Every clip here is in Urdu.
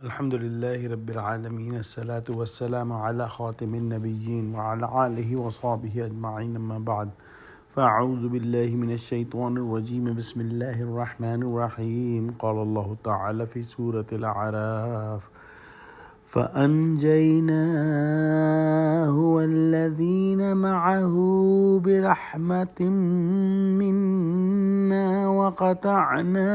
الحمد لله رب العالمين، الصلاة والسلام على خاتم النبيين وعلى آله وصحبه أجمعين، أما بعد فأعوذ بالله من الشيطان الرجيم. بسم الله الرحمن الرحيم. قال الله تعالى في سورة الأعراف: فأنجيناه والذين معه برحمة منا وقطعنا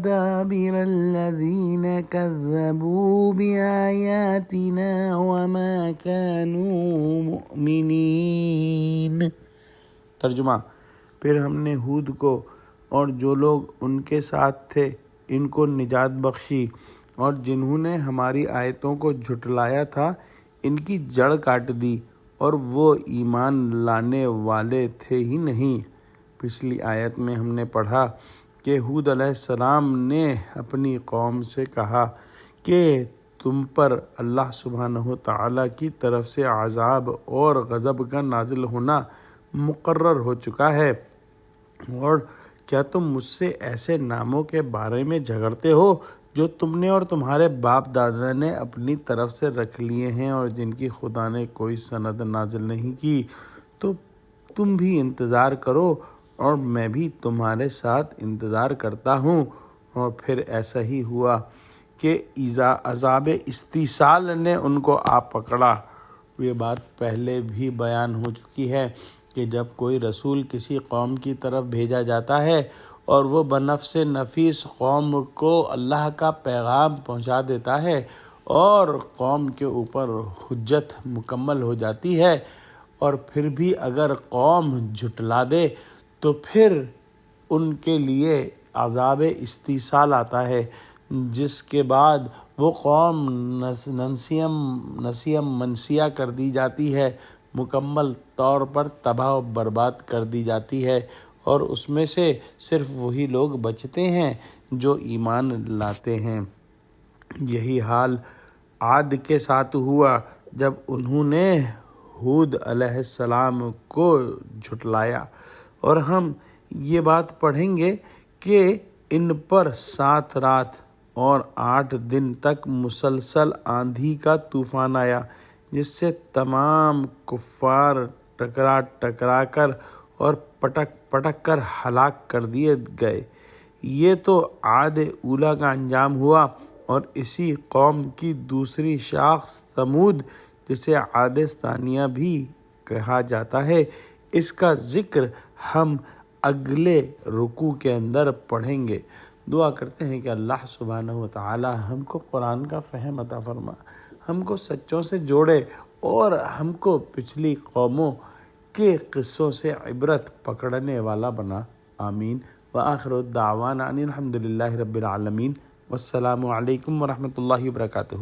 دابر الذين كذبوا بآياتنا وما كانوا مؤمنين. ترجمہ: پھر ہم نے ہود کو اور جو لوگ ان کے ساتھ تھے ان کو نجات بخشی، اور جنہوں نے ہماری آیتوں کو جھٹلایا تھا ان کی جڑ کاٹ دی، اور وہ ایمان لانے والے تھے ہی نہیں. پچھلی آیت میں ہم نے پڑھا کہ ہود علیہ السلام نے اپنی قوم سے کہا کہ تم پر اللہ سبحانہ تعالیٰ کی طرف سے عذاب اور غضب کا نازل ہونا مقرر ہو چکا ہے، اور کیا تم مجھ سے ایسے ناموں کے بارے میں جھگڑتے ہو جو تم نے اور تمہارے باپ دادا نے اپنی طرف سے رکھ لیے ہیں اور جن کی خدا نے کوئی سند نازل نہیں کی؟ تو تم بھی انتظار کرو اور میں بھی تمہارے ساتھ انتظار کرتا ہوں. اور پھر ایسا ہی ہوا کہ عذاب استیصال نے ان کو آ پکڑا. یہ بات پہلے بھی بیان ہو چکی ہے کہ جب کوئی رسول کسی قوم کی طرف بھیجا جاتا ہے اور وہ بنفس نفیس قوم کو اللہ کا پیغام پہنچا دیتا ہے اور قوم کے اوپر حجت مکمل ہو جاتی ہے، اور پھر بھی اگر قوم جھٹلا دے تو پھر ان کے لیے عذاب استیصال آتا ہے، جس کے بعد وہ قوم نسیم منسیہ کر دی جاتی ہے، مکمل طور پر تباہ و برباد کر دی جاتی ہے، اور اس میں سے صرف وہی لوگ بچتے ہیں جو ایمان لاتے ہیں. یہی حال عاد کے ساتھ ہوا جب انہوں نے ہود علیہ السلام کو جھٹلایا، اور ہم یہ بات پڑھیں گے کہ ان پر 7 رات اور 8 دن تک مسلسل آندھی کا طوفان آیا، جس سے تمام کفار ٹکرا کر اور پٹک کر ہلاک کر دیے گئے. یہ تو عاد اولیٰ کا انجام ہوا، اور اسی قوم کی دوسری شاخ ثمود، جسے عاد ثانیہ بھی کہا جاتا ہے، اس کا ذکر ہم اگلے رکوع کے اندر پڑھیں گے. دعا کرتے ہیں کہ اللہ سبحانہ و تعالی ہم کو قرآن کا فہم عطا فرما، ہم کو سچوں سے جوڑے اور ہم کو پچھلی قوموں کے قصوں سے عبرت پکڑنے والا بنا. آمین. وآخر الدعوانا ان الحمد للہ رب العالمین. والسلام علیکم ورحمۃ اللہ وبرکاتہ.